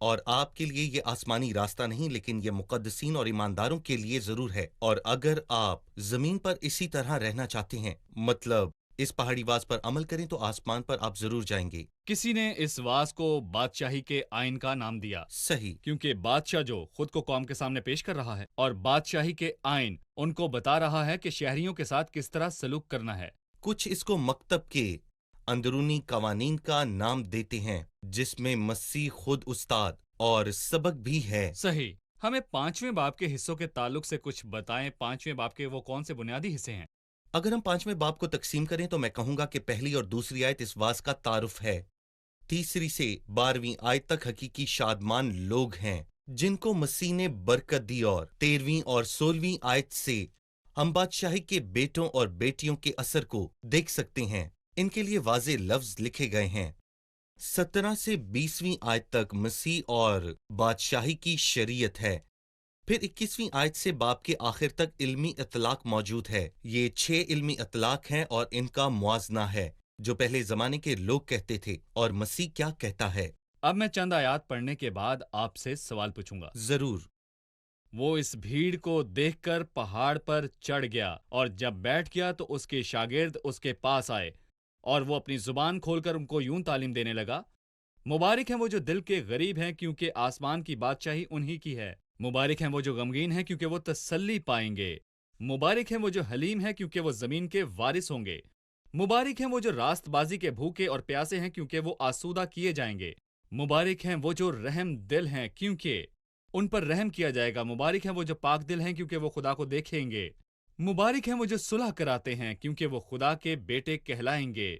اور آپ کے لیے یہ آسمانی راستہ نہیں لیکن یہ مقدسین اور ایمانداروں کے لیے ضرور ہے۔ اور اگر آپ زمین پر اسی طرح رہنا چاہتے ہیں، مطلب اس پہاڑی واز پر عمل کریں، تو آسمان پر آپ ضرور جائیں گے۔ کسی نے اس واز کو بادشاہی کے آئین کا نام دیا، صحیح۔ کیونکہ بادشاہ جو خود کو قوم کے سامنے پیش کر رہا ہے اور بادشاہی کے آئین ان کو بتا رہا ہے کہ شہریوں کے ساتھ کس طرح سلوک کرنا ہے۔ کچھ اس کو مکتب کے اندرونی قوانین کا نام دیتے ہیں، جس میں مسیح خود استاد اور سبق بھی ہے۔ صحیح۔ ہمیں 5ویں باب کے حصوں کے تعلق سے کچھ بتائیں۔ 5ویں باب کے وہ کون سے بنیادی حصے ہیں؟ اگر ہم 5ویں باب کو تقسیم کریں تو میں کہوں گا کہ پہلی اور دوسری آیت اس واز کا تعارف ہے۔ تیسری سے 12ویں آیت تک حقیقی شادمان لوگ ہیں جن کو مسیح نے برکت دی، اور 13ویں اور 16ویں آیت سے ہم بادشاہی کے بیٹوں اور بیٹیوں کے اثر کو دیکھ سکتے ہیں۔ ان کے لیے واضح لفظ لکھے گئے ہیں۔ 17 سے 20ویں آیت تک مسیح اور بادشاہی کی شریعت ہے۔ پھر 21ویں آیت سے باب کے آخر تک علمی اطلاق موجود ہے۔ یہ 6 علمی اطلاق ہیں اور ان کا موازنہ ہے جو پہلے زمانے کے لوگ کہتے تھے اور مسیح کیا کہتا ہے۔ اب میں چند آیات پڑھنے کے بعد آپ سے سوال پوچھوں گا۔ ضرور۔ وہ اس بھیڑ کو دیکھ کر پہاڑ پر چڑھ گیا، اور جب بیٹھ گیا تو اس کے شاگرد اس کے پاس آئے، اور وہ اپنی زبان کھول کر ان کو یوں تعلیم دینے لگا: مبارک ہیں وہ جو دل کے غریب ہیں، کیونکہ آسمان کی بادشاہی انہی کی ہے۔ مبارک ہیں وہ جو غمگین ہیں، کیونکہ وہ تسلی پائیں گے۔ مبارک ہیں وہ جو حلیم ہیں، کیونکہ وہ زمین کے وارث ہوں گے۔ مبارک ہیں وہ جو راست بازی کے بھوکے اور پیاسے ہیں، کیونکہ وہ آسودہ کیے جائیں گے۔ مبارک ہیں وہ جو رحم دل ہیں، کیونکہ ان پر رحم کیا جائے گا۔ مبارک ہیں وہ جو پاک دل ہیں، کیونکہ وہ خدا کو دیکھیں گے۔ مبارک ہیں وہ جو صلح کراتے ہیں، کیونکہ وہ خدا کے بیٹے کہلائیں گے۔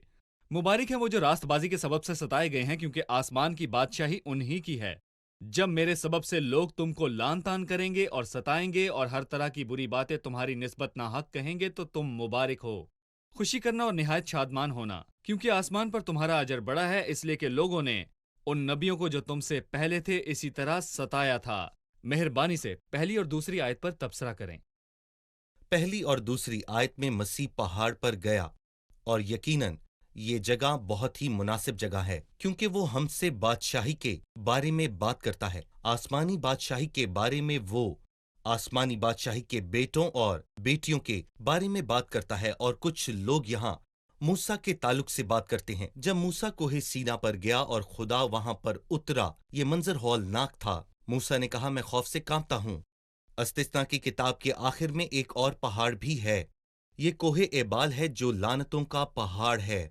مبارک ہیں وہ جو راست بازی کے سبب سے ستائے گئے ہیں، کیونکہ آسمان کی بادشاہی انہی کی ہے۔ جب میرے سبب سے لوگ تم کو لعن طعن کریں گے اور ستائیں گے اور ہر طرح کی بری باتیں تمہاری نسبت ناحق کہیں گے، تو تم مبارک ہو۔ خوشی کرنا اور نہایت شادمان ہونا، کیونکہ آسمان پر تمہارا اجر بڑا ہے، اس لیے کہ لوگوں نے ان نبیوں کو جو تم سے پہلے تھے اسی طرح ستایا تھا۔ مہربانی سے پہلی اور دوسری آیت پر تبصرہ کریں۔ پہلی اور دوسری آیت میں مسیح پہاڑ پر گیا، اور یقیناً یہ جگہ بہت ہی مناسب جگہ ہے کیونکہ وہ ہم سے بادشاہی کے بارے میں بات کرتا ہے۔ آسمانی بادشاہی کے بارے میں وہ آسمانی بادشاہی کے بیٹوں اور بیٹیوں کے بارے میں بات کرتا ہے۔ اور کچھ لوگ یہاں موسیٰ کے تعلق سے بات کرتے ہیں۔ جب موسیٰ کوہ سینا پر گیا اور خدا وہاں پر اترا، یہ منظر ہولناک تھا۔ موسیٰ نے کہا، میں خوف سے کانپتا ہوں۔ استثنا کی کتاب کے آخر میں ایک اور پہاڑ بھی ہے۔ یہ کوہ ایبال ہے جو لعنتوں کا پہاڑ ہے۔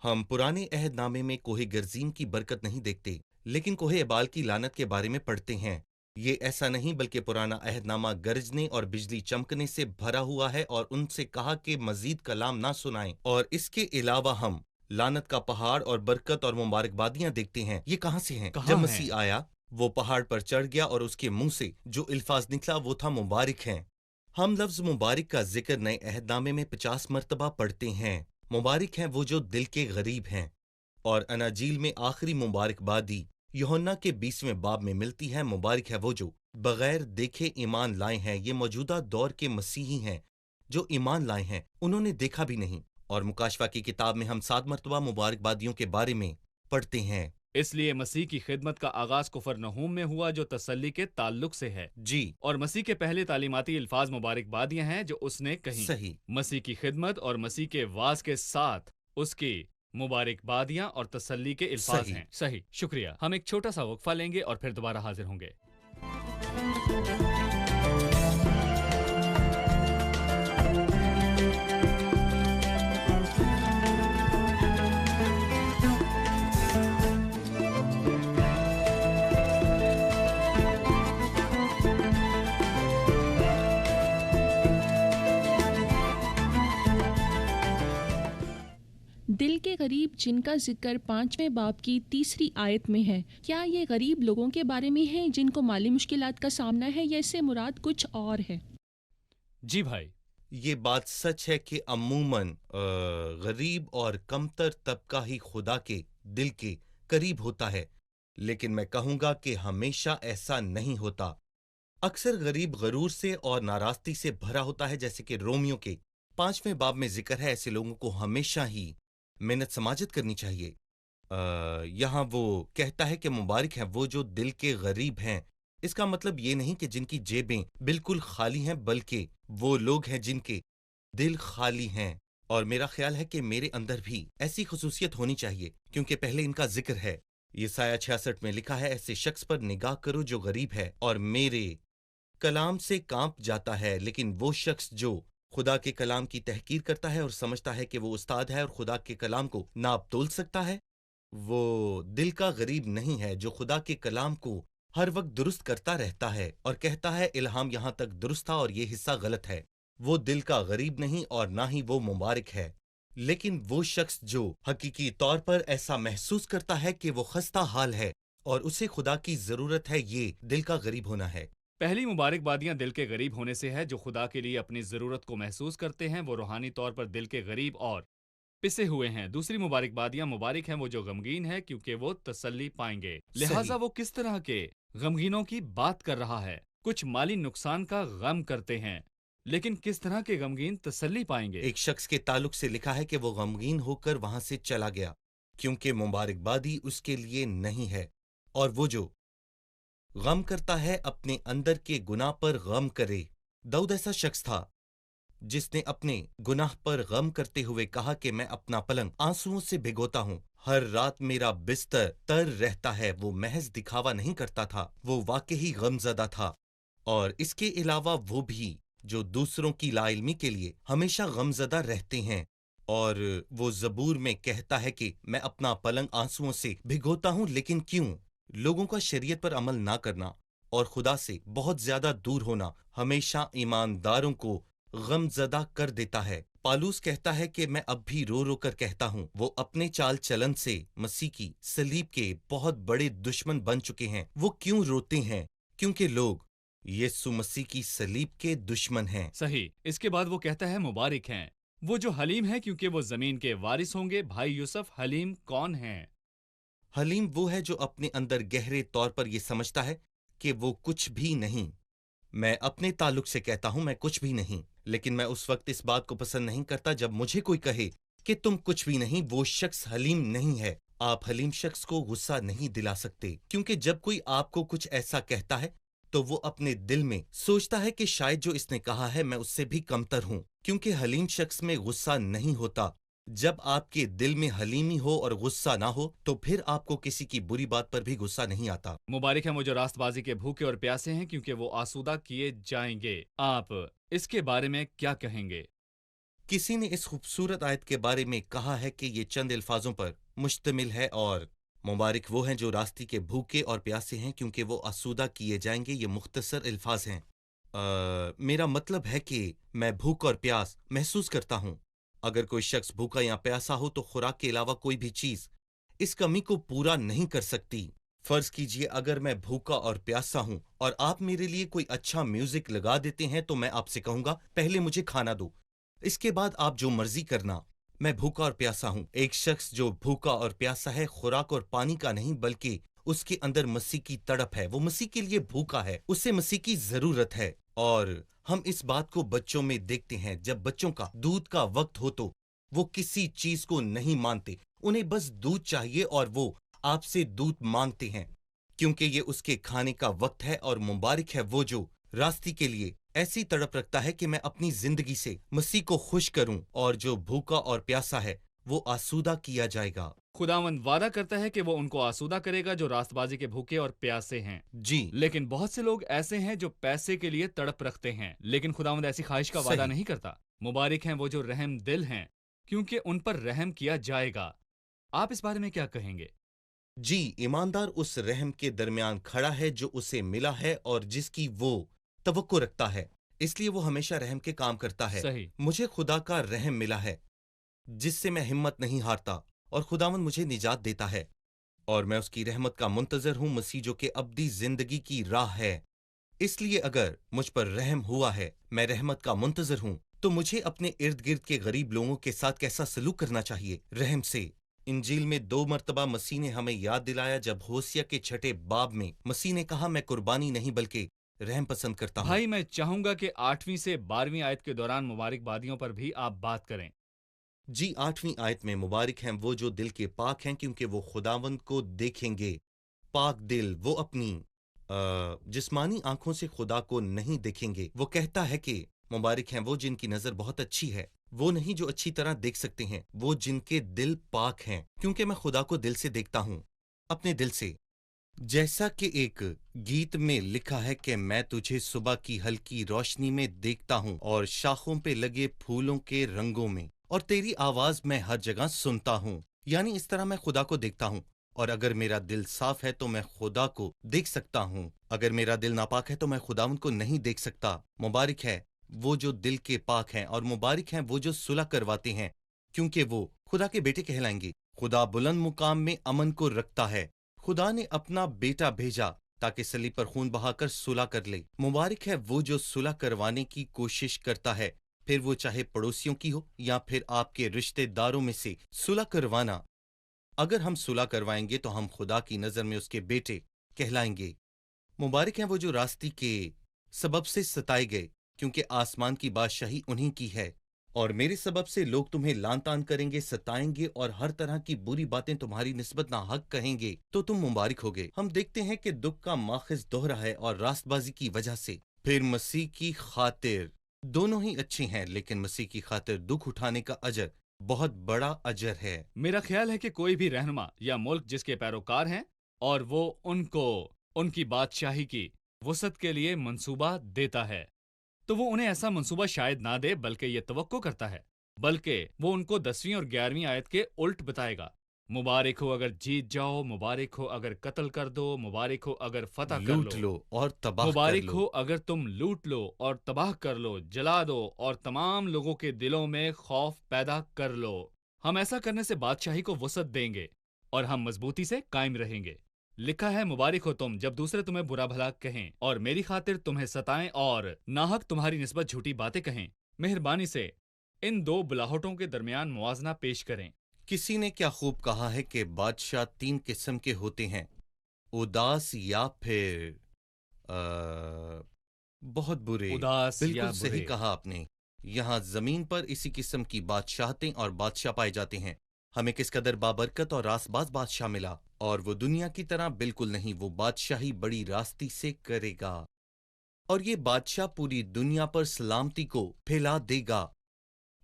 ہم پرانے عہد نامے میں کوہ گرزیم کی برکت نہیں دیکھتے، لیکن کوہ ایبال کی لعنت کے بارے میں پڑھتے ہیں۔ یہ ایسا نہیں بلکہ پرانا عہد نامہ گرجنے اور بجلی چمکنے سے بھرا ہوا ہے، اور ان سے کہا کہ مزید کلام نہ سنائیں۔ اور اس کے علاوہ ہم لعنت کا پہاڑ اور برکت اور مبارکبادیاں دیکھتے ہیں۔ یہ کہاں سے ہیں؟ جب مسیح آیا، وہ پہاڑ پر چڑھ گیا اور اس کے منہ سے جو الفاظ نکلا وہ تھا مبارک ہیں۔ ہم لفظ مبارک کا ذکر نئے عہد نامے میں 50 مرتبہ پڑھتے ہیں۔ مبارک ہیں وہ جو دل کے غریب ہیں، اور اناجیل میں آخری مبارک بادی یوحنا کے 20ویں باب میں ملتی ہے۔ مبارک ہے وہ جو بغیر دیکھے ایمان لائے ہیں۔ یہ موجودہ دور کے مسیحی ہیں جو ایمان لائے ہیں، انہوں نے دیکھا بھی نہیں۔ اور مکاشفہ کی کتاب میں ہم 7 مرتبہ مبارک بادیوں کے بارے میں پڑھتے ہیں۔ اس لیے مسیح کی خدمت کا آغاز کفرنہوم میں ہوا جو تسلی کے تعلق سے ہے۔ جی اور مسیح کے پہلے تعلیماتی الفاظ مبارک بادیاں ہیں جو اس نے کہیں۔ صحیح۔ مسیح کی خدمت اور مسیح کے واز کے ساتھ اس کی مبارک بادیاں اور تسلی کے الفاظ صحیح۔ ہیں۔ صحیح، شکریہ۔ ہم ایک چھوٹا سا وقفہ لیں گے اور پھر دوبارہ حاضر ہوں گے۔ دل کے غریب جن کا ذکر 5ویں باب کی تیسری آیت میں ہے، کیا یہ غریب لوگوں کے بارے میں ہے جن کو مالی مشکلات کا سامنا ہے، یا اس سے مراد کچھ اور ہے؟ جی بھائی، یہ بات سچ ہے کہ عموماً غریب اور کمتر طبقہ ہی خدا کے دل کے قریب ہوتا ہے، لیکن میں کہوں گا کہ ہمیشہ ایسا نہیں ہوتا۔ اکثر غریب غرور سے اور ناراستی سے بھرا ہوتا ہے، جیسے کہ رومیو کے 5ویں باب میں ذکر ہے۔ ایسے لوگوں کو ہمیشہ ہی محنت سماجت کرنی چاہیے، یہاں وہ کہتا ہے کہ مبارک ہیں وہ جو دل کے غریب ہیں۔ اس کا مطلب یہ نہیں کہ جن کی جیبیں بالکل خالی ہیں، بلکہ وہ لوگ ہیں جن کے دل خالی ہیں۔ اور میرا خیال ہے کہ میرے اندر بھی ایسی خصوصیت ہونی چاہیے، کیونکہ پہلے ان کا ذکر ہے۔ یسایہ 66 میں لکھا ہے، ایسے شخص پر نگاہ کرو جو غریب ہے اور میرے کلام سے کانپ جاتا ہے۔ لیکن وہ شخص جو خدا کے کلام کی تحقیر کرتا ہے اور سمجھتا ہے کہ وہ استاد ہے اور خدا کے کلام کو ناپ تول سکتا ہے، وہ دل کا غریب نہیں ہے، جو خدا کے کلام کو ہر وقت درست کرتا رہتا ہے اور کہتا ہے الہام یہاں تک درست تھا اور یہ حصہ غلط ہے۔ وہ دل کا غریب نہیں اور نہ ہی وہ مبارک ہے۔ لیکن وہ شخص جو حقیقی طور پر ایسا محسوس کرتا ہے کہ وہ خستہ حال ہے اور اسے خدا کی ضرورت ہے، یہ دل کا غریب ہونا ہے۔ پہلی مبارک بادیاں دل کے غریب ہونے سے ہے۔ جو خدا کے لیے اپنی ضرورت کو محسوس کرتے ہیں وہ روحانی طور پر دل کے غریب اور پسے ہوئے ہیں۔ دوسری مبارک بادیاں مبارک ہیں وہ جو غمگین ہے، کیونکہ وہ تسلی پائیں گے۔ لہٰذا صحیح۔ وہ کس طرح کے غمگینوں کی بات کر رہا ہے؟ کچھ مالی نقصان کا غم کرتے ہیں، لیکن کس طرح کے غمگین تسلی پائیں گے؟ ایک شخص کے تعلق سے لکھا ہے کہ وہ غمگین ہو کر وہاں سے چلا گیا، کیونکہ مبارک بادی اس کے لیے نہیں ہے۔ اور وہ جو غم کرتا ہے اپنے اندر کے گناہ پر غم کرے۔ داؤد ایسا شخص تھا جس نے اپنے گناہ پر غم کرتے ہوئے کہا کہ میں اپنا پلنگ آنسوؤں سے بھگوتا ہوں، ہر رات میرا بستر تر رہتا ہے۔ وہ محض دکھاوا نہیں کرتا تھا، وہ واقعی غم زدہ تھا۔ اور اس کے علاوہ وہ بھی جو دوسروں کی لا علمی کے لیے ہمیشہ غم زدہ رہتے ہیں۔ اور وہ زبور میں کہتا ہے کہ میں اپنا پلنگ آنسوؤں سے بھگوتا ہوں، لیکن کیوں؟ لوگوں کا شریعت پر عمل نہ کرنا اور خدا سے بہت زیادہ دور ہونا ہمیشہ ایمانداروں کو غم زدہ کر دیتا ہے۔ پالوس کہتا ہے کہ میں اب بھی رو رو کر کہتا ہوں۔ وہ اپنے چال چلن سے مسیح کی صلیب کے بہت بڑے دشمن بن چکے ہیں۔ وہ کیوں روتے ہیں؟ کیونکہ لوگ یسوع مسیح کی صلیب کے دشمن ہیں۔ صحیح۔ اس کے بعد وہ کہتا ہے مبارک ہیں وہ جو حلیم ہیں، کیونکہ وہ زمین کے وارث ہوں گے۔ بھائی یوسف، حلیم کون ہیں؟ حلیم وہ ہے جو اپنے اندر گہرے طور پر یہ سمجھتا ہے کہ وہ کچھ بھی نہیں۔ میں اپنے تعلق سے کہتا ہوں میں کچھ بھی نہیں، لیکن میں اس وقت اس بات کو پسند نہیں کرتا جب مجھے کوئی کہے کہ تم کچھ بھی نہیں۔ وہ شخص حلیم نہیں ہے۔ آپ حلیم شخص کو غصہ نہیں دلا سکتے، کیونکہ جب کوئی آپ کو کچھ ایسا کہتا ہے تو وہ اپنے دل میں سوچتا ہے کہ شاید جو اس نے کہا ہے میں اس سے بھی کمتر ہوں، کیونکہ حلیم شخص میں غصہ نہیں ہوتا۔ جب آپ کے دل میں حلیمی ہو اور غصہ نہ ہو تو پھر آپ کو کسی کی بری بات پر بھی غصہ نہیں آتا۔ مبارک ہیں وہ جو راست بازی کے بھوکے اور پیاسے ہیں، کیونکہ وہ آسودہ کیے جائیں گے۔ آپ اس کے بارے میں کیا کہیں گے؟ کسی نے اس خوبصورت آیت کے بارے میں کہا ہے کہ یہ چند الفاظوں پر مشتمل ہے، اور مبارک وہ ہیں جو راستی کے بھوکے اور پیاسے ہیں کیونکہ وہ آسودہ کیے جائیں گے۔ یہ مختصر الفاظ ہیں۔ میرا مطلب ہے کہ میں بھوک اور پیاس محسوس کرتا ہوں۔ اگر کوئی شخص بھوکا یا پیاسا ہو تو خوراک کے علاوہ کوئی بھی چیز اس کمی کو پورا نہیں کر سکتی۔ فرض کیجئے اگر میں بھوکا اور پیاسا ہوں اور آپ میرے لیے کوئی اچھا میوزک لگا دیتے ہیں تو میں آپ سے کہوں گا پہلے مجھے کھانا دو، اس کے بعد آپ جو مرضی کرنا۔ میں بھوکا اور پیاسا ہوں۔ ایک شخص جو بھوکا اور پیاسا ہے خوراک اور پانی کا نہیں بلکہ اس کے اندر مسیح کی تڑپ ہے، وہ مسیح کے لیے بھوکا ہے، اسے مسیح کی ضرورت ہے۔ اور ہم اس بات کو بچوں میں دیکھتے ہیں، جب بچوں کا دودھ کا وقت ہو تو وہ کسی چیز کو نہیں مانتے، انہیں بس دودھ چاہیے اور وہ آپ سے دودھ مانگتے ہیں کیونکہ یہ اس کے کھانے کا وقت ہے۔ اور مبارک ہے وہ جو راستی کے لیے ایسی تڑپ رکھتا ہے کہ میں اپنی زندگی سے مسیح کو خوش کروں، اور جو بھوکا اور پیاسا ہے وہ آسودہ کیا جائے گا۔ خداوند وعدہ کرتا ہے کہ وہ ان کو آسودہ کرے گا جو راست بازی کے بھوکے اور پیاسے ہیں۔ جی لیکن بہت سے لوگ ایسے ہیں جو پیسے کے لیے تڑپ رکھتے ہیں، لیکن خداوند ایسی خواہش کا وعدہ صحیح۔ نہیں کرتا۔ مبارک ہیں وہ جو رحم دل ہیں، کیونکہ ان پر رحم کیا جائے گا۔ آپ اس بارے میں کیا کہیں گے؟ جی، ایماندار اس رحم کے درمیان کھڑا ہے جو اسے ملا ہے اور جس کی وہ توقع رکھتا ہے، اس لیے وہ ہمیشہ رحم کے کام کرتا ہے۔ صحیح۔ مجھے خدا کا رحم ملا ہے جس سے میں ہمت نہیں ہارتا، اور خداوند مجھے نجات دیتا ہے، اور میں اس کی رحمت کا منتظر ہوں، مسیح جو کہ ابدی زندگی کی راہ ہے۔ اس لیے اگر مجھ پر رحم ہوا ہے، میں رحمت کا منتظر ہوں، تو مجھے اپنے ارد گرد کے غریب لوگوں کے ساتھ کیسا سلوک کرنا چاہیے؟ رحم سے۔ انجیل میں 2 مرتبہ مسیح نے ہمیں یاد دلایا، جب ہوسیہ کے 6 باب میں مسیح نے کہا میں قربانی نہیں بلکہ رحم پسند کرتا ہوں۔ بھائی، میں چاہوں گا کہ 8ویں سے 12ویں آیت کے دوران مبارک بادیوں پر بھی آپ بات کریں۔ جی 8ویں آیت میں مبارک ہیں وہ جو دل کے پاک ہیں کیونکہ وہ خداوند کو دیکھیں گے۔ پاک دل وہ اپنی جسمانی آنکھوں سے خدا کو نہیں دیکھیں گے۔ وہ کہتا ہے کہ مبارک ہیں وہ جن کی نظر بہت اچھی ہے، وہ نہیں جو اچھی طرح دیکھ سکتے ہیں، وہ جن کے دل پاک ہیں، کیونکہ میں خدا کو دل سے دیکھتا ہوں، اپنے دل سے۔ جیسا کہ ایک گیت میں لکھا ہے کہ میں تجھے صبح کی ہلکی روشنی میں دیکھتا ہوں اور شاخوں پہ لگے پھولوں کے رنگوں میں، اور تیری آواز میں ہر جگہ سنتا ہوں۔ یعنی اس طرح میں خدا کو دیکھتا ہوں، اور اگر میرا دل صاف ہے تو میں خدا کو دیکھ سکتا ہوں، اگر میرا دل ناپاک ہے تو میں خداوند کو نہیں دیکھ سکتا۔ مبارک ہے وہ جو دل کے پاک ہیں، اور مبارک ہیں وہ جو صلح کرواتے ہیں، کیونکہ وہ خدا کے بیٹے کہلائیں گے۔ خدا بلند مقام میں امن کو رکھتا ہے۔ خدا نے اپنا بیٹا بھیجا تاکہ صلیب پر خون بہا کر صلح کر لے۔ مبارک ہے وہ جو صلح کروانے کی کوشش کرتا ہے، پھر وہ چاہے پڑوسیوں کی ہو یا پھر آپ کے رشتے داروں میں سے صلح کروانا۔ اگر ہم صلح کروائیں گے تو ہم خدا کی نظر میں اس کے بیٹے کہلائیں گے۔ مبارک ہیں وہ جو راستی کے سبب سے ستائے گئے، کیونکہ آسمان کی بادشاہی انہی کی ہے۔ اور میرے سبب سے لوگ تمہیں لان تان کریں گے، ستائیں گے، اور ہر طرح کی بری باتیں تمہاری نسبت ناحق کہیں گے، تو تم مبارک ہوگے۔ ہم دیکھتے ہیں کہ دکھ کا ماخذ دوہرا ہے اور راست بازی کی وجہ سے۔ پھر مسیح کی خاطر دونوں ہی اچھے ہیں، لیکن مسیح کی خاطر دکھ اٹھانے کا اجر بہت بڑا اجر ہے۔ میرا خیال ہے کہ کوئی بھی رہنما یا ملک جس کے پیروکار ہیں اور وہ ان کو ان کی بادشاہی کی وسعت کے لیے منصوبہ دیتا ہے، تو وہ انہیں ایسا منصوبہ شاید نہ دے، بلکہ یہ توقع کرتا ہے، بلکہ وہ ان کو 10ویں اور 11ویں آیت کے الٹ بتائے گا۔ مبارک ہو اگر جیت جاؤ، مبارک ہو اگر قتل کر دو، مبارک ہو اگر فتح کر لوٹ لو اور تباہ کر مبارک لو۔ ہو اگر تم لوٹ لو اور تباہ کر لو، جلا دو اور تمام لوگوں کے دلوں میں خوف پیدا کر لو۔ ہم ایسا کرنے سے بادشاہی کو وسعت دیں گے اور ہم مضبوطی سے قائم رہیں گے۔ لکھا ہے مبارک ہو تم جب دوسرے تمہیں برا بھلا کہیں اور میری خاطر تمہیں ستائیں اور ناحق تمہاری نسبت جھوٹی باتیں کہیں۔ مہربانی سے ان دو بلاہٹوں کے درمیان موازنہ پیش کریں۔ کسی نے کیا خوب کہا ہے کہ بادشاہ 3 قسم کے ہوتے ہیں، اداس یا پھر بہت برے۔ اداس یا بالکل صحیح برے۔ کہا آپ نے۔ یہاں زمین پر اسی قسم کی بادشاہتیں اور بادشاہ پائے جاتے ہیں۔ ہمیں کس قدر بابرکت اور راست باز بادشاہ ملا، اور وہ دنیا کی طرح بالکل نہیں، وہ بادشاہی بڑی راستی سے کرے گا، اور یہ بادشاہ پوری دنیا پر سلامتی کو پھیلا دے گا۔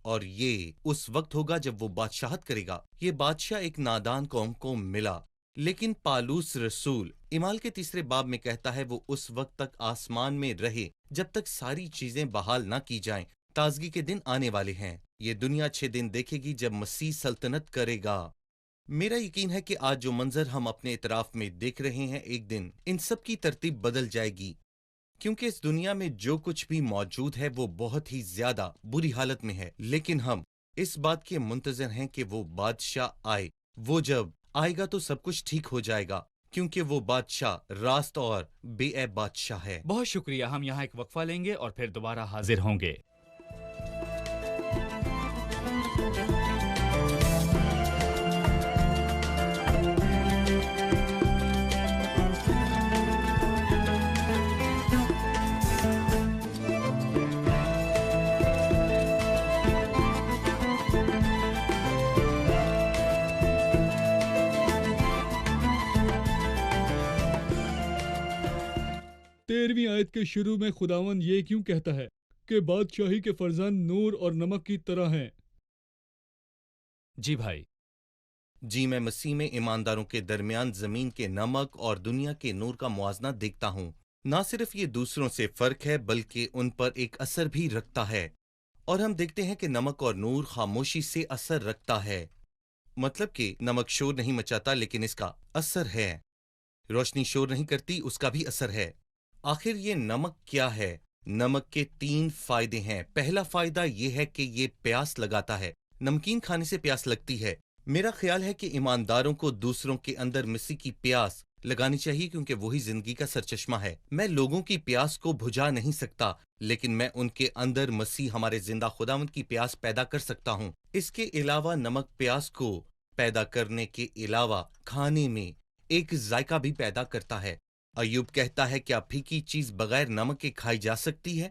اور یہ اس وقت ہوگا جب وہ بادشاہت کرے گا۔ یہ بادشاہ ایک نادان قوم کو ملا، لیکن پالوس رسول اعمال کے 3 باب میں کہتا ہے وہ اس وقت تک آسمان میں رہے جب تک ساری چیزیں بحال نہ کی جائیں۔ تازگی کے دن آنے والے ہیں۔ یہ دنیا 6 دن دیکھے گی جب مسیح سلطنت کرے گا۔ میرا یقین ہے کہ آج جو منظر ہم اپنے اطراف میں دیکھ رہے ہیں، ایک دن ان سب کی ترتیب بدل جائے گی، کیونکہ اس دنیا میں جو کچھ بھی موجود ہے وہ بہت ہی زیادہ بری حالت میں ہے، لیکن ہم اس بات کے منتظر ہیں کہ وہ بادشاہ آئے۔ وہ جب آئے گا تو سب کچھ ٹھیک ہو جائے گا، کیونکہ وہ بادشاہ راست اور بے عیب بادشاہ ہے۔ بہت شکریہ، ہم یہاں ایک وقفہ لیں گے اور پھر دوبارہ حاضر ہوں گے۔ تیرہویں آیت کے شروع میں خداوند یہ کیوں کہتا ہے کہ بادشاہی کے فرزند نور اور نمک کی طرح ہیں؟ جی بھائی۔ جی میں مسیح میں ایمانداروں کے درمیان زمین کے نمک اور دنیا کے نور کا موازنہ دیکھتا ہوں۔ نہ صرف یہ دوسروں سے فرق ہے بلکہ ان پر ایک اثر بھی رکھتا ہے، اور ہم دیکھتے ہیں کہ نمک اور نور خاموشی سے اثر رکھتا ہے۔ مطلب کہ نمک شور نہیں مچاتا لیکن اس کا اثر ہے، روشنی شور نہیں کرتی، اس کا بھی اثر ہے۔ آخر یہ نمک کیا ہے؟ نمک کے 3 فائدے ہیں۔ پہلا فائدہ یہ ہے کہ یہ پیاس لگاتا ہے۔ نمکین کھانے سے پیاس لگتی ہے۔ میرا خیال ہے کہ ایمانداروں کو دوسروں کے اندر مسیح کی پیاس لگانی چاہیے، کیونکہ وہی زندگی کا سرچشمہ ہے۔ میں لوگوں کی پیاس کو بجھا نہیں سکتا، لیکن میں ان کے اندر مسیح ہمارے زندہ خداوند کی پیاس پیدا کر سکتا ہوں۔ اس کے علاوہ نمک پیاس کو پیدا کرنے کے علاوہ کھانے میں ایک ذائقہ بھی پیدا کرتا ہے۔ ایوب کہتا ہے کیا پھیکی چیز بغیر نمک کے کھائی جا سکتی ہے؟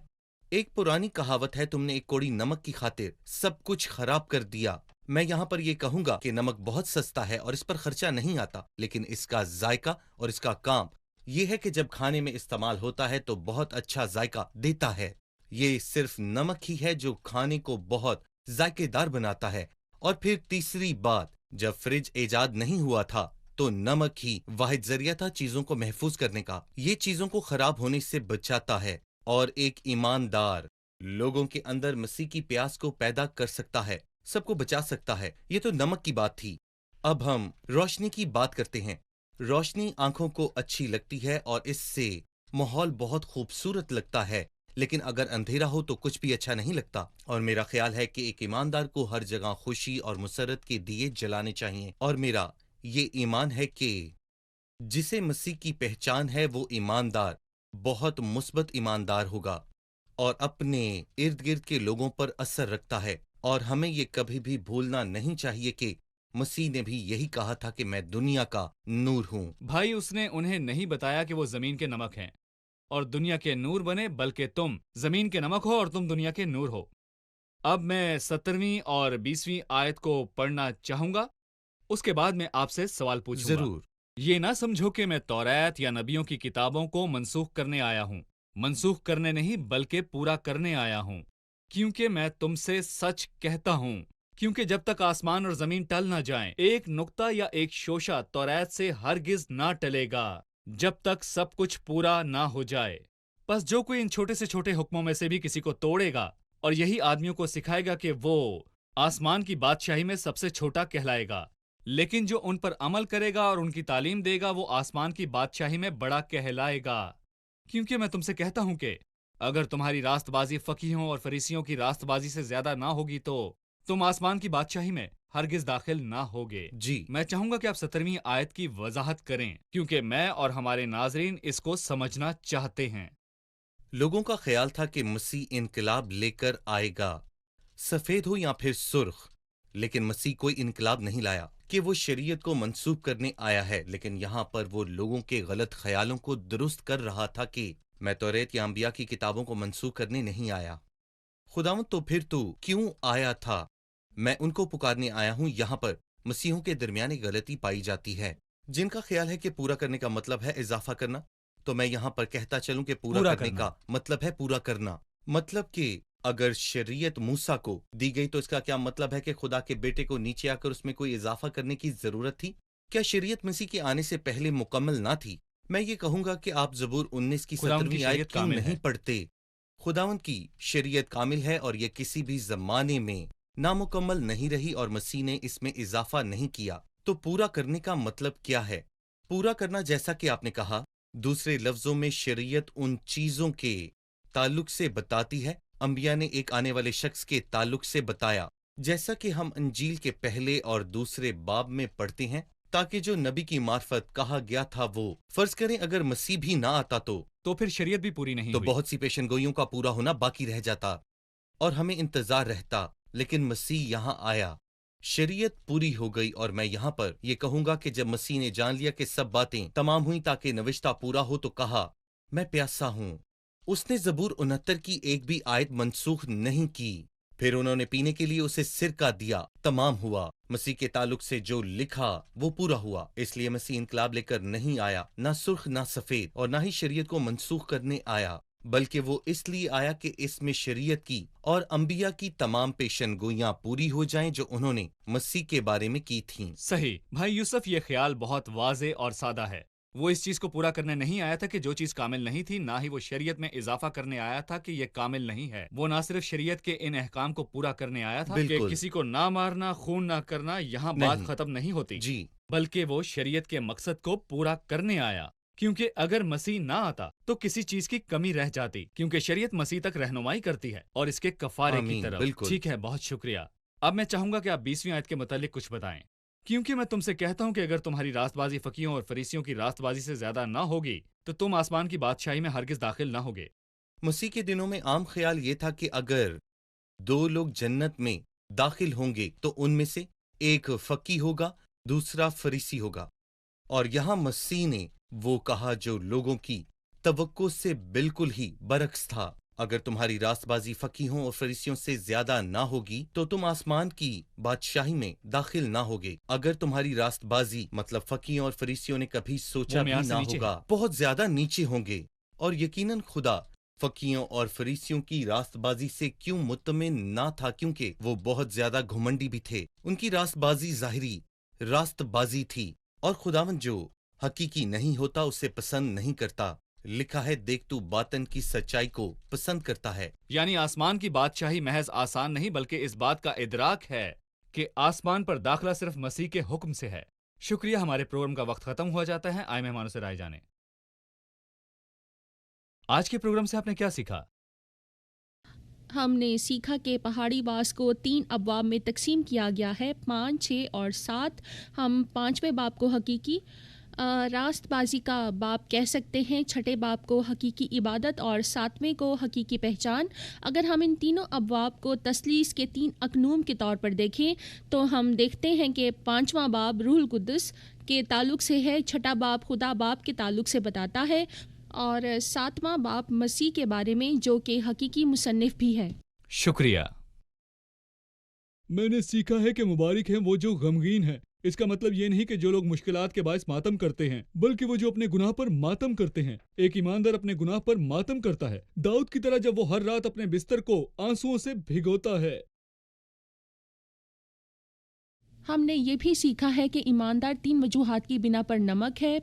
ایک پرانی کہاوت ہے، تم نے ایک کوڑی نمک کی خاطر سب کچھ خراب کر دیا۔ میں یہاں پر یہ کہوں گا کہ نمک بہت سستا ہے اور اس پر خرچہ نہیں آتا، لیکن اس کا ذائقہ اور اس کا کام یہ ہے کہ جب کھانے میں استعمال ہوتا ہے تو بہت اچھا ذائقہ دیتا ہے۔ یہ صرف نمک ہی ہے جو کھانے کو بہت ذائقے دار بناتا ہے۔ اور پھر تیسری بات، جب فریج ایجاد نہیں ہوا تھا تو نمک ہی واحد ذریعہ تھا چیزوں کو محفوظ کرنے کا۔ یہ چیزوں کو خراب ہونے سے بچاتا ہے اور ایک ایماندار لوگوں کے اندر مسیح کی پیاس کو پیدا کر سکتا ہے، سب کو بچا سکتا ہے۔ یہ تو نمک کی بات تھی۔ اب ہم روشنی کی بات کرتے ہیں۔ روشنی آنکھوں کو اچھی لگتی ہے اور اس سے ماحول بہت خوبصورت لگتا ہے، لیکن اگر اندھیرا ہو تو کچھ بھی اچھا نہیں لگتا۔ اور میرا خیال ہے کہ ایک ایماندار کو ہر جگہ خوشی اور مسرت کے دیے جلانے چاہیے، اور میرا یہ ایمان ہے کہ جسے مسیح کی پہچان ہے وہ ایماندار، بہت مثبت ایماندار ہوگا اور اپنے ارد گرد کے لوگوں پر اثر رکھتا ہے۔ اور ہمیں یہ کبھی بھی بھولنا نہیں چاہیے کہ مسیح نے بھی یہی کہا تھا کہ میں دنیا کا نور ہوں۔ بھائی، اس نے انہیں نہیں بتایا کہ وہ زمین کے نمک ہیں اور دنیا کے نور بنے، بلکہ تم زمین کے نمک ہو اور تم دنیا کے نور ہو۔ اب میں 17ویں اور 20ویں آیت کو پڑھنا چاہوں گا، اس کے بعد میں آپ سے سوال پوچھوں گا۔ ضرور۔ یہ نہ سمجھو کہ میں توریت یا نبیوں کی کتابوں کو منسوخ کرنے آیا ہوں، منسوخ کرنے نہیں بلکہ پورا کرنے آیا ہوں، کیونکہ میں تم سے سچ کہتا ہوں، کیونکہ جب تک آسمان اور زمین ٹل نہ جائیں، ایک نقطہ یا ایک شوشہ توریت سے ہرگز نہ ٹلے گا، جب تک سب کچھ پورا نہ ہو جائے۔ بس جو کوئی ان چھوٹے سے چھوٹے حکموں میں سے بھی کسی کو توڑے گا اور یہی آدمیوں کو سکھائے گا کہ وہ آسمان کی بادشاہی میں سب سے چھوٹا کہلائے گا، لیکن جو ان پر عمل کرے گا اور ان کی تعلیم دے گا وہ آسمان کی بادشاہی میں بڑا کہلائے گا۔ کیونکہ میں تم سے کہتا ہوں کہ اگر تمہاری راست بازی فقیہوں اور فریسیوں کی راست بازی سے زیادہ نہ ہوگی تو تم آسمان کی بادشاہی میں ہرگز داخل نہ ہوگے۔ جی، میں چاہوں گا کہ آپ 17ویں آیت کی وضاحت کریں، کیونکہ میں اور ہمارے ناظرین اس کو سمجھنا چاہتے ہیں۔ لوگوں کا خیال تھا کہ مسیح انقلاب لے کر آئے گا، سفید ہو یا پھر سرخ، لیکن مسیح کوئی انقلاب نہیں لایا کہ وہ شریعت کو منسوخ کرنے آیا ہے، لیکن یہاں پر وہ لوگوں کے غلط خیالوں کو درست کر رہا تھا کہ میں توریت یا انبیاء کی کتابوں کو منسوخ کرنے نہیں آیا۔ خداوند تو پھر تو کیوں آیا تھا؟ میں ان کو پکارنے آیا ہوں۔ یہاں پر مسیحوں کے درمیان ایک غلطی پائی جاتی ہے، جن کا خیال ہے کہ پورا کرنے کا مطلب ہے اضافہ کرنا۔ تو میں یہاں پر کہتا چلوں کہ پورا کرنے کا مطلب ہے پورا کرنا، مطلب کہ اگر شریعت موسیٰ کو دی گئی تو اس کا کیا مطلب ہے کہ خدا کے بیٹے کو نیچے آ کر اس میں کوئی اضافہ کرنے کی ضرورت تھی؟ کیا شریعت مسیح کے آنے سے پہلے مکمل نہ تھی؟ میں یہ کہوں گا کہ آپ زبور 19 کی خداوند کی 17ویں شریعت آیت کیوں کامل ہے۔ نہیں پڑھتے؟ خداوند کی شریعت کامل ہے اور یہ کسی بھی زمانے میں نامکمل نہیں رہی اور مسیح نے اس میں اضافہ نہیں کیا۔ تو پورا کرنے کا مطلب کیا ہے؟ پورا کرنا، جیسا کہ آپ نے کہا، دوسرے لفظوں میں شریعت ان چیزوں کے تعلق سے بتاتی ہے، انبیاء نے ایک آنے والے شخص کے تعلق سے بتایا، جیسا کہ ہم انجیل کے پہلے اور دوسرے باب میں پڑھتے ہیں، تاکہ جو نبی کی معرفت کہا گیا تھا وہ، فرض کریں اگر مسیح بھی نہ آتا تو پھر شریعت بھی پوری نہیں تو ہوئی۔ بہت سی پیشن گوئیوں کا پورا ہونا باقی رہ جاتا اور ہمیں انتظار رہتا، لیکن مسیح یہاں آیا، شریعت پوری ہو گئی۔ اور میں یہاں پر یہ کہوں گا کہ جب مسیح نے جان لیا کہ سب باتیں تمام ہوئیں تاکہ نوشتہ پورا ہو تو کہا، میں پیاسا ہوں۔ اس نے زبور 69 کی ایک بھی آیت منسوخ نہیں کی۔ پھر انہوں نے پینے کے لیے اسے سرکہ دیا، تمام ہوا۔ مسیح کے تعلق سے جو لکھا وہ پورا ہوا۔ اس لیے مسیح انقلاب لے کر نہیں آیا، نہ سرخ نہ سفید، اور نہ ہی شریعت کو منسوخ کرنے آیا، بلکہ وہ اس لیے آیا کہ اس میں شریعت کی اور انبیاء کی تمام پیشن گوئیاں پوری ہو جائیں جو انہوں نے مسیح کے بارے میں کی تھیں۔ صحیح بھائی یوسف، یہ خیال بہت واضح اور سادہ ہے۔ وہ اس چیز کو پورا کرنے نہیں آیا تھا کہ جو چیز کامل نہیں تھی، نہ ہی وہ شریعت میں اضافہ کرنے آیا تھا کہ یہ کامل نہیں ہے۔ وہ نہ صرف شریعت کے ان احکام کو پورا کرنے آیا تھا کہ بالکل کسی کو نہ مارنا، خون نہ کرنا، یہاں بات نہیں۔ ختم نہیں ہوتی، جی، بلکہ وہ شریعت کے مقصد کو پورا کرنے آیا۔ کیونکہ اگر مسیح نہ آتا تو کسی چیز کی کمی رہ جاتی، کیونکہ شریعت مسیح تک رہنمائی کرتی ہے اور اس کے کفارے کی آمین، طرف۔ بالکل۔ ٹھیک ہے، بہت شکریہ۔ اب میں چاہوں گا کہ آپ 20ویں آیت کے متعلق کچھ بتائیں، کیونکہ میں تم سے کہتا ہوں کہ اگر تمہاری راست بازی فقیہوں اور فریسیوں کی راست بازی سے زیادہ نہ ہوگی تو تم آسمان کی بادشاہی میں ہرگز داخل نہ ہوگے۔ مسیح کے دنوں میں عام خیال یہ تھا کہ اگر دو لوگ جنت میں داخل ہوں گے تو ان میں سے ایک فقی ہوگا، دوسرا فریسی ہوگا، اور یہاں مسیح نے وہ کہا جو لوگوں کی توقع سے بالکل ہی برعکس تھا۔ اگر تمہاری راست بازی فقیہوں اور فریسیوں سے زیادہ نہ ہوگی تو تم آسمان کی بادشاہی میں داخل نہ ہوگے۔ اگر تمہاری راست بازی مطلب فقیہوں اور فریسیوں نے کبھی سوچا وہ بھی معیار نہ سے نیچے ہوگا، بہت زیادہ نیچے ہوں گے۔ اور یقیناً خدا فقیہوں اور فریسیوں کی راست بازی سے کیوں مطمئن نہ تھا؟ کیونکہ وہ بہت زیادہ گھمنڈی بھی تھے۔ ان کی راست بازی ظاہری راست بازی تھی، اور خداوند جو حقیقی نہیں ہوتا اسے پسند نہیں کرتا۔ لکھا ہے، دیکھ تو باطن کی سچائی کو پسند کرتا ہے۔ یعنی آسمان کی بادشاہی محض آسان نہیں بلکہ اس بات کا ادراک ہے کہ آسمان پر داخلہ صرف مسیح کے حکم سے ہے۔ شکریہ، ہمارے پروگرام کا وقت ختم ہوا جاتا ہے۔ آئے مہمانوں سے رائے جانیں۔ آج کے پروگرام سے آپ نے کیا سیکھا؟ ہم نے سیکھا کہ پہاڑی باز کو 3 ابواب میں تقسیم کیا گیا ہے، 5، 6 اور 7۔ ہم 5ویں باب کو حقیقی راست بازی کا باب کہہ سکتے ہیں، 6 باب کو حقیقی عبادت اور 7ویں کو حقیقی پہچان۔ اگر ہم ان تینوں ابواب کو تثلیث کے 3 اقنوم کے طور پر دیکھیں تو ہم دیکھتے ہیں کہ 5واں باب روح القدس کے تعلق سے ہے، 6 باب خدا باپ کے تعلق سے بتاتا ہے، اور 7واں باب مسیح کے بارے میں جو کہ حقیقی مصنف بھی ہے۔ شکریہ۔ میں نے سیکھا ہے کہ مبارک ہیں وہ جو غمگین ہیں۔ اس کا مطلب یہ نہیں کہ جو لوگ مشکلات کے باعث ماتم کرتے ہیں، بلکہ وہ جو اپنے گناہ پر ماتم کرتے ہیں۔ ایک ایماندار اپنے گناہ پر ماتم کرتا ہے، داؤد کی طرح، جب وہ ہر رات اپنے بستر کو آنسوؤں سے بھگوتا ہے۔ ہم نے یہ بھی سیکھا ہے کہ ایماندار 3 وجوہات کی بنا پر نمک ہے۔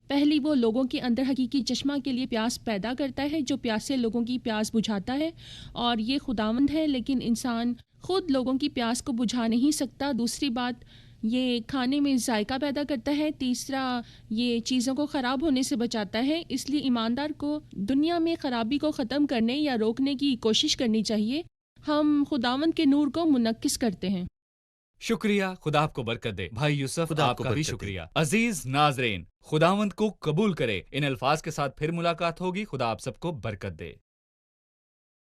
پہلی، وہ لوگوں کے اندر حقیقی چشمہ کے لیے پیاس پیدا کرتا ہے، جو پیاسے لوگوں کی پیاس بجھاتا ہے، اور یہ خداوند ہے، لیکن انسان خود لوگوں کی پیاس کو بجھا نہیں سکتا۔ دوسری بات، یہ کھانے میں ذائقہ پیدا کرتا ہے۔ تیسرا، یہ چیزوں کو خراب ہونے سے بچاتا ہے۔ اس لیے ایماندار کو دنیا میں خرابی کو ختم کرنے یا روکنے کی کوشش کرنی چاہیے۔ ہم خداوند کے نور کو منعکس کرتے ہیں۔ شکریہ، خدا آپ کو برکت دے۔ بھائی یوسف، خدا آپ آپ کو کا بھی برکت دے۔ شکریہ۔ عزیز ناظرین، خداوند کو قبول کرے۔ ان الفاظ کے ساتھ پھر ملاقات ہوگی۔ خدا آپ سب کو برکت دے۔